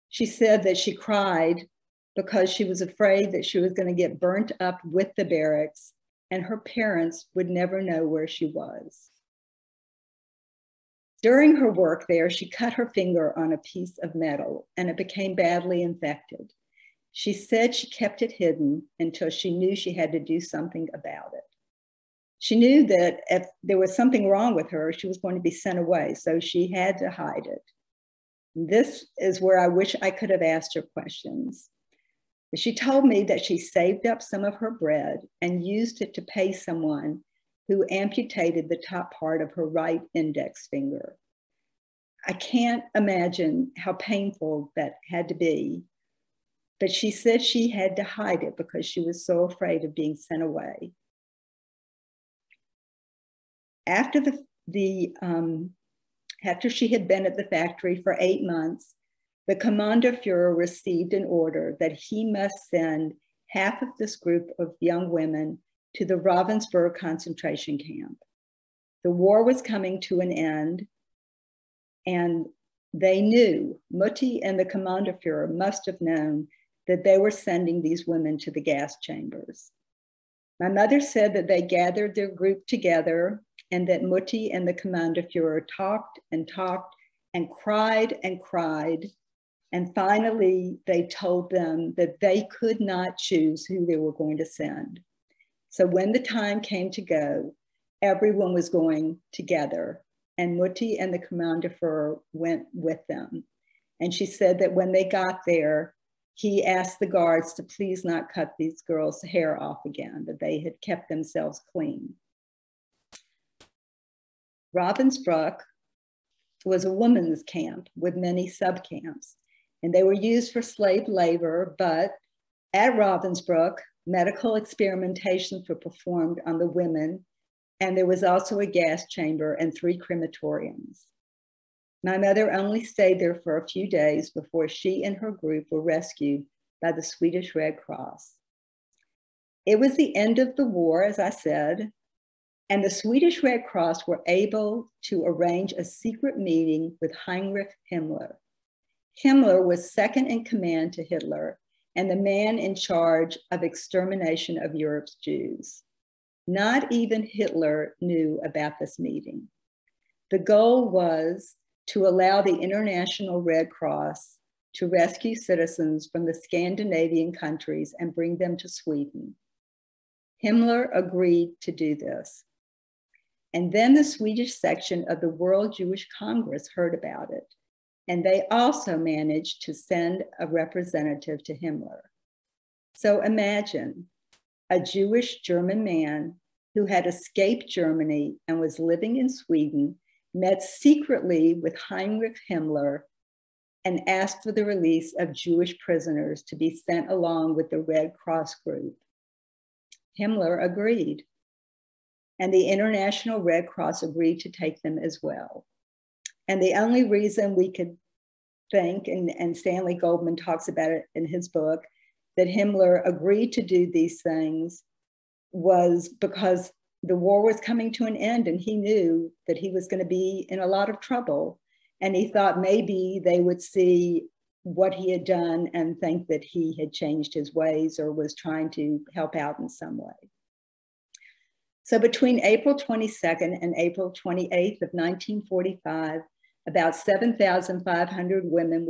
B: She said that she cried because she was afraid that she was going to get burnt up with the barracks and her parents would never know where she was. During her work there, she cut her finger on a piece of metal and it became badly infected. She said she kept it hidden until she knew she had to do something about it. She knew that if there was something wrong with her, she was going to be sent away, so she had to hide it. This is where I wish I could have asked her questions. She told me that she saved up some of her bread and used it to pay someone who amputated the top part of her right index finger. I can't imagine how painful that had to be, but she said she had to hide it because she was so afraid of being sent away. After after she had been at the factory for 8 months, the Kommandierführer received an order that he must send half of this group of young women to the Ravensbrück concentration camp. The war was coming to an end, and they knew, Mutti and the Kommandierführer must have known that they were sending these women to the gas chambers. My mother said that they gathered their group together and that Mutti and the Kommandierführer talked and talked and cried and cried. And finally, they told them that they could not choose who they were going to send. So when the time came to go, everyone was going together and Mutti and the Kommandierführer went with them. And she said that when they got there, he asked the guards to please not cut these girls' hair off again, that they had kept themselves clean. Ravensbrück was a women's camp with many subcamps, and they were used for slave labor, but at Ravensbrück, medical experimentations were performed on the women, and there was also a gas chamber and 3 crematoriums. My mother only stayed there for a few days before she and her group were rescued by the Swedish Red Cross. It was the end of the war, as I said, and the Swedish Red Cross were able to arrange a secret meeting with Heinrich Himmler. Himmler was second in command to Hitler and the man in charge of extermination of Europe's Jews. Not even Hitler knew about this meeting. The goal was to allow the International Red Cross to rescue citizens from the Scandinavian countries and bring them to Sweden. Himmler agreed to do this. And then the Swedish section of the World Jewish Congress heard about it, and they also managed to send a representative to Himmler. So imagine a Jewish German man who had escaped Germany and was living in Sweden, met secretly with Heinrich Himmler and asked for the release of Jewish prisoners to be sent along with the Red Cross group. Himmler agreed. and the International Red Cross agreed to take them as well. And the only reason we could think, and Stanley Goldman talks about it in his book, that Himmler agreed to do these things was because the war was coming to an end and he knew that he was going to be in a lot of trouble. And he thought maybe they would see what he had done and think that he had changed his ways or was trying to help out in some way. So between April 22nd and April 28th of 1945, about 7,500 women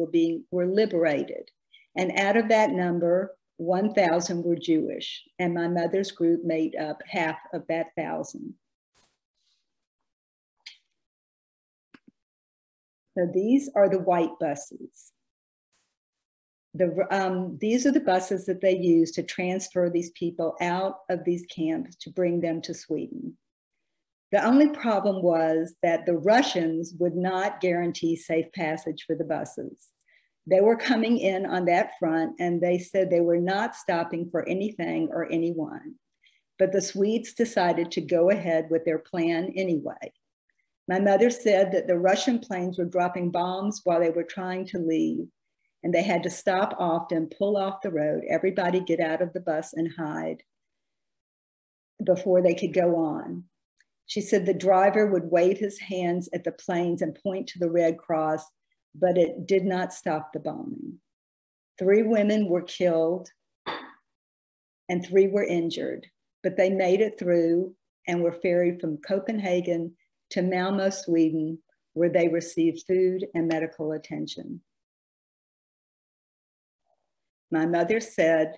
B: were liberated. And out of that number, 1,000 were Jewish. And my mother's group made up half of that 1,000. So these are the white buses. These are the buses that they used to transfer these people out of these camps to bring them to Sweden. The only problem was that the Russians would not guarantee safe passage for the buses. They were coming in on that front and they said they were not stopping for anything or anyone. But the Swedes decided to go ahead with their plan anyway. My mother said that the Russian planes were dropping bombs while they were trying to leave, and they had to stop often, pull off the road, everybody get out of the bus and hide before they could go on. She said the driver would wave his hands at the planes and point to the Red Cross, but it did not stop the bombing. 3 women were killed and 3 were injured, but they made it through and were ferried from Copenhagen to Malmö, Sweden, where they received food and medical attention. My mother said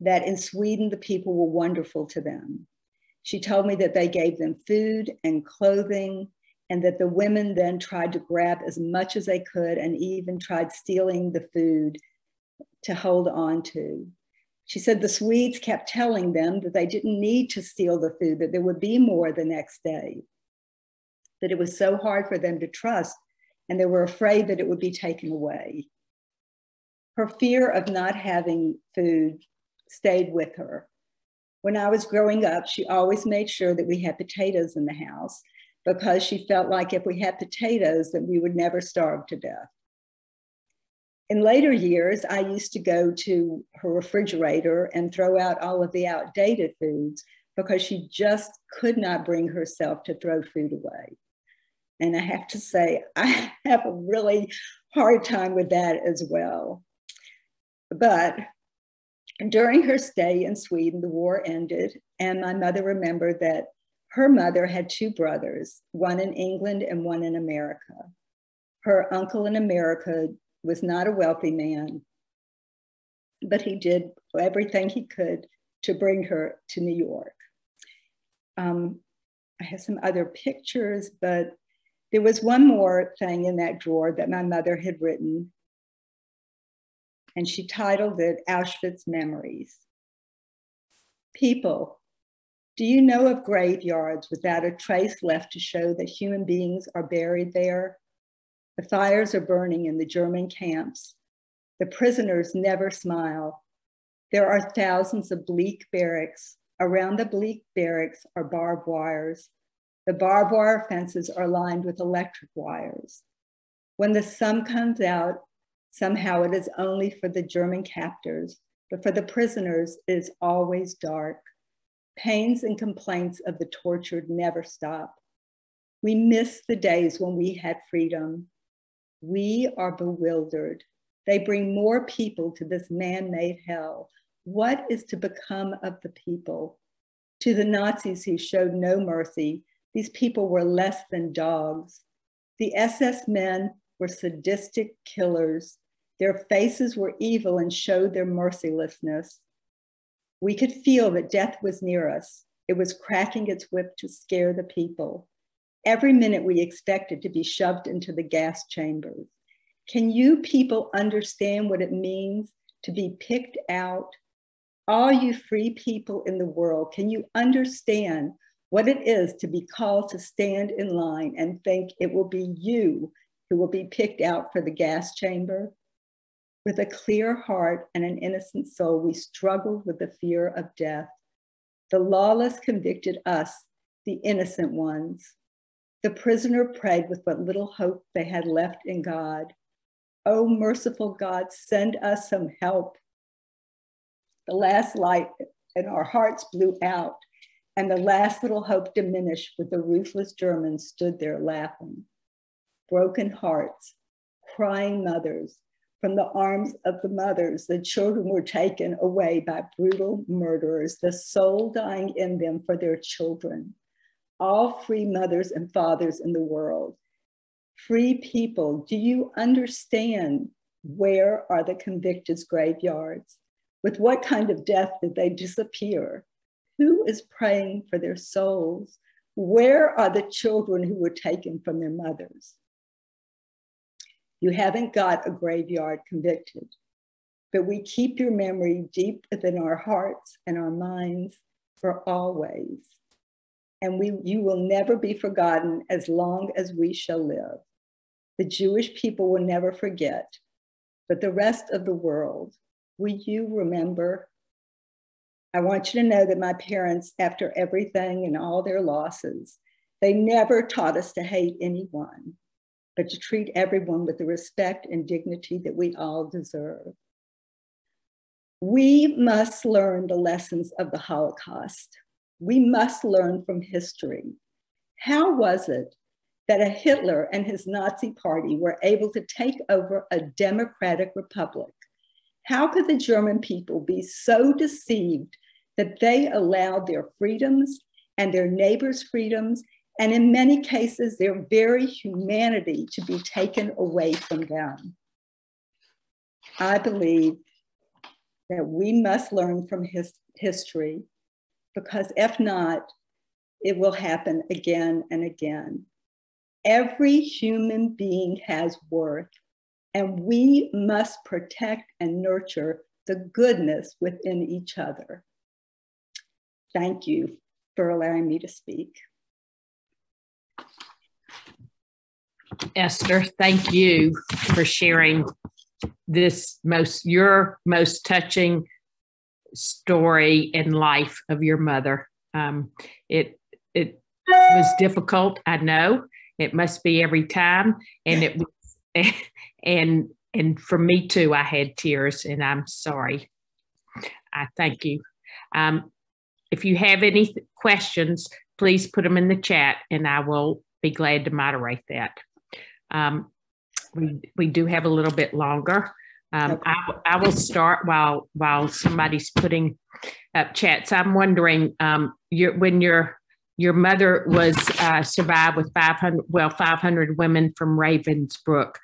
B: that in Sweden, the people were wonderful to them. She told me that they gave them food and clothing, and that the women then tried to grab as much as they could and even tried stealing the food to hold on to. She said the Swedes kept telling them that they didn't need to steal the food, that there would be more the next day, that it was so hard for them to trust, and they were afraid that it would be taken away. Her fear of not having food stayed with her. When I was growing up, she always made sure that we had potatoes in the house because she felt like if we had potatoes, that we would never starve to death. In later years, I used to go to her refrigerator and throw out all of the outdated foods because she just could not bring herself to throw food away. And I have to say, I have a really hard time with that as well. But during her stay in Sweden, the war ended, and my mother remembered that her mother had 2 brothers, one in England and one in America. Her uncle in America was not a wealthy man, but he did everything he could to bring her to New York. I have some other pictures, but there was one more thing in that drawer that my mother had written, and she titled it Auschwitz Memories. People, do you know of graveyards without a trace left to show that human beings are buried there? The fires are burning in the German camps. The prisoners never smile. There are thousands of bleak barracks. Around the bleak barracks are barbed wires. The barbed wire fences are lined with electric wires. When the sun comes out, somehow it is only for the German captors, but for the prisoners, it is always dark. Pains and complaints of the tortured never stop. We miss the days when we had freedom. We are bewildered. They bring more people to this man-made hell. What is to become of the people? To the Nazis who showed no mercy, these people were less than dogs. The SS men were sadistic killers. Their faces were evil and showed their mercilessness. We could feel that death was near us. It was cracking its whip to scare the people. Every minute we expected to be shoved into the gas chambers. Can you people understand what it means to be picked out? All you free people in the world, can you understand what it is to be called to stand in line and think it will be you who will be picked out for the gas chamber? With a clear heart and an innocent soul, we struggled with the fear of death. The lawless convicted us the innocent ones. The prisoner prayed with what little hope they had left in God. Oh, merciful God, send us some help. The last light in our hearts blew out, and the last little hope diminished with the ruthless Germans stood there laughing. Broken hearts, crying mothers. From the arms of the mothers, the children were taken away by brutal murderers, the soul dying in them for their children. All free mothers and fathers in the world. Free people, do you understand where are the convicteds' graveyards? With what kind of death did they disappear? Who is praying for their souls? Where are the children who were taken from their mothers? You haven't got a graveyard convicted, but we keep your memory deep within our hearts and our minds for always. And you will never be forgotten as long as we shall live. The Jewish people will never forget, but the rest of the world, will you remember? I want you to know that my parents, after everything and all their losses, they never taught us to hate anyone, but to treat everyone with the respect and dignity that we all deserve. We must learn the lessons of the Holocaust. We must learn from history. How was it that a Hitler and his Nazi party were able to take over a democratic republic? How could the German people be so deceived that they allowed their freedoms and their neighbors' freedoms, and in many cases, their very humanity to be taken away from them? I believe that we must learn from history, because if not, it will happen again and again. Every human being has worth, and we must protect and nurture the goodness within each other. Thank you for allowing me to speak.
A: Esther, thank you for sharing this your most touching story in life of your mother. It was difficult, I know. It must be every time, and it was, and for me too. I had tears, and I'm sorry. I thank you. If you have any questions, please put them in the chat, and I will be glad to moderate that. We do have a little bit longer. Okay. I will start while somebody's putting up chats. I'm wondering, when your mother was survived with 500 women from Ravensbrück,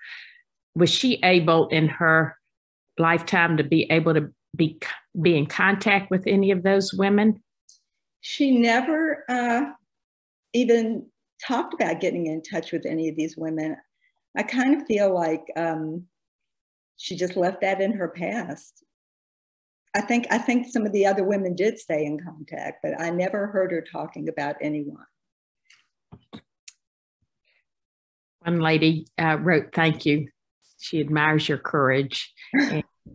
A: was she able in her lifetime to be able to be in contact with any of those women?
B: She never even talked about getting in touch with any of these women. I kind of feel like she just left that in her past. I think some of the other women did stay in contact, but I never heard her talking about anyone.
A: One lady wrote, "Thank you. She admires your courage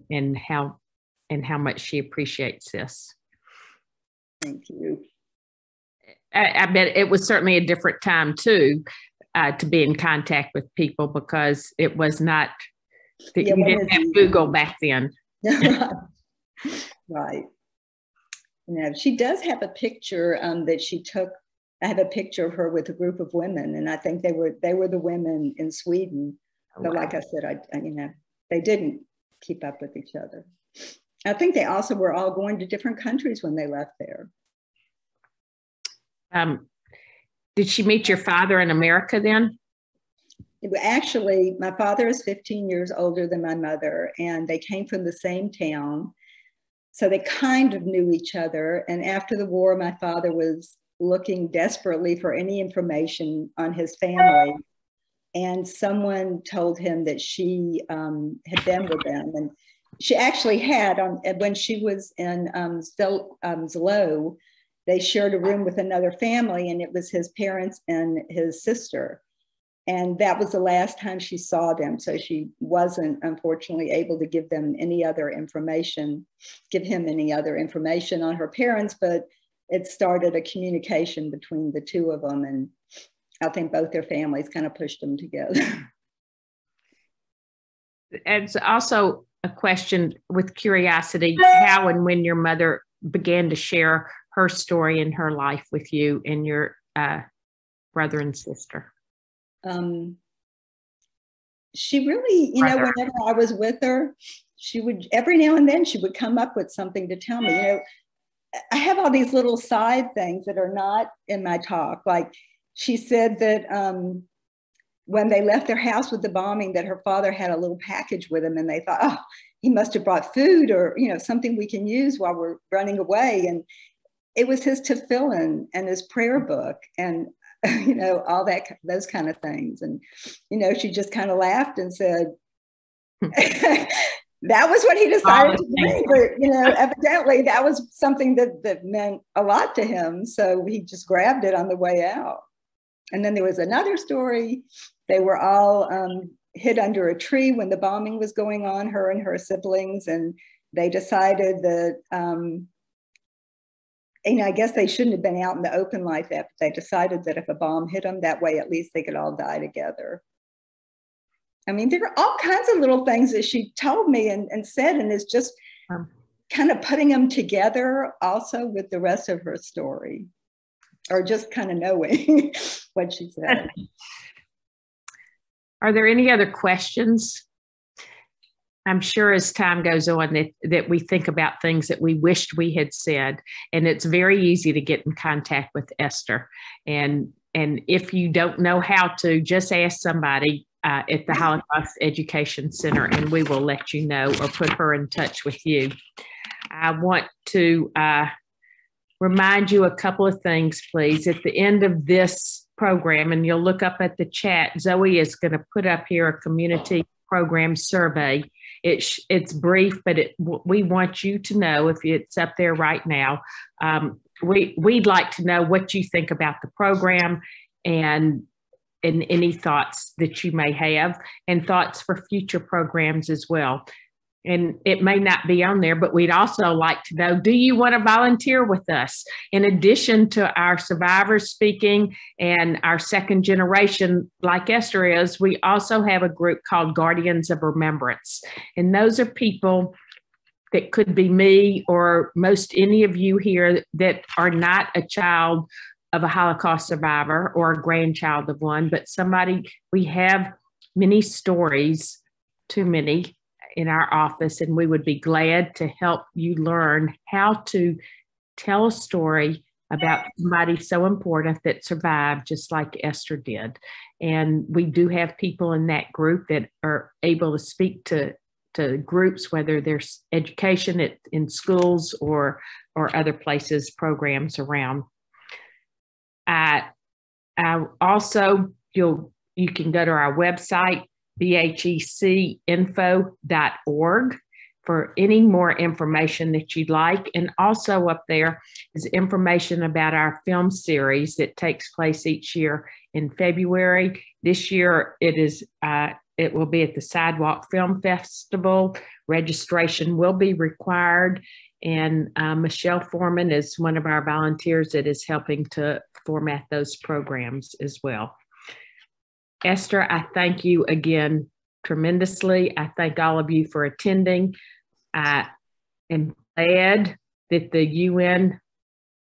A: and how much she appreciates this."
B: Thank you.
A: I bet it was certainly a different time too to be in contact with people, because it was not that you didn't have Google back then.
B: Right. You know, she does have a picture that she took. I have a picture of her with a group of women, and I think they were the women in Sweden. Oh, but wow. Like I said, they didn't keep up with each other. I think they also were all going to different countries when they left there.
A: Did she meet your father in America then?
B: Actually, my father is 15 years older than my mother, and they came from the same town. So they kind of knew each other. And after the war, my father was looking desperately for any information on his family. And someone told him that she had been with them. And she actually had, when she was in Zlo, they shared a room with another family, and it was his parents and his sister. And that was the last time she saw them. So she wasn't, unfortunately, able to give him any other information on her parents. But it started a communication between the two of them. And I think both their families kind of pushed them together.
A: And also a question with curiosity, how and when your mother began to share her story and her life with you and your brother and sister.
B: She really, you know, whenever I was with her, she would, every now and then she would come up with something to tell me. You know, I have all these little side things that are not in my talk. Like she said that when they left their house with the bombing, that her father had a little package with him, and they thought, oh, he must have brought food or, you know, something we can use while we're running away. And it was his tefillin and his prayer book and, you know, all that, those kind of things. And, you know, she just kind of laughed and said, that was what he decided to bring. But, you know, evidently that was something that meant a lot to him. So he just grabbed it on the way out. And then there was another story. They were all hid under a tree when the bombing was going on, her and her siblings. And they decided that, and I guess they shouldn't have been out in the open like that, but they decided that if a bomb hit them that way, at least they could all die together. I mean, there are all kinds of little things that she told me and said, and is just kind of putting them together also with the rest of her story, or just kind of knowing what she said.
A: Are there any other questions? I'm sure as time goes on that we think about things that we wished we had said, and it's very easy to get in contact with Esther. And if you don't know how to, just ask somebody at the Holocaust Education Center, and we will let you know or put her in touch with you. I want to remind you a couple of things, please. At the end of this program, and you'll look up at the chat, Zoe is going to put up here a community program survey. It's brief, but we want you to know, if it's up there right now, we'd like to know what you think about the program and any thoughts that you may have, and thoughts for future programs as well. And it may not be on there, but we'd also like to know, do you want to volunteer with us? In addition to our survivors speaking and our second generation, like Esther is, we also have a group called Guardians of Remembrance. And those are people that could be me or most any of you here that are not a child of a Holocaust survivor or a grandchild of one, but somebody, we have many stories, too many, in our office, and we would be glad to help you learn how to tell a story about somebody so important that survived just like Esther did. And we do have people in that group that are able to speak to groups, whether there's education in schools or other places, programs around. Also, you can go to our website, bhecinfo.org, for any more information that you'd like. And also up there is information about our film series that takes place each year in February. This year it will be at the Sidewalk Film Festival. Registration will be required. And Michelle Foreman is one of our volunteers that is helping to format those programs as well. Esther, I thank you again tremendously. I thank all of you for attending. I am glad that the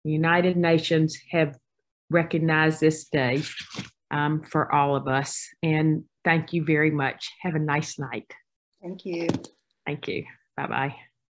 A: United Nations have recognized this day for all of us. And thank you very much. Have a nice night.
B: Thank you.
A: Thank you. Bye-bye.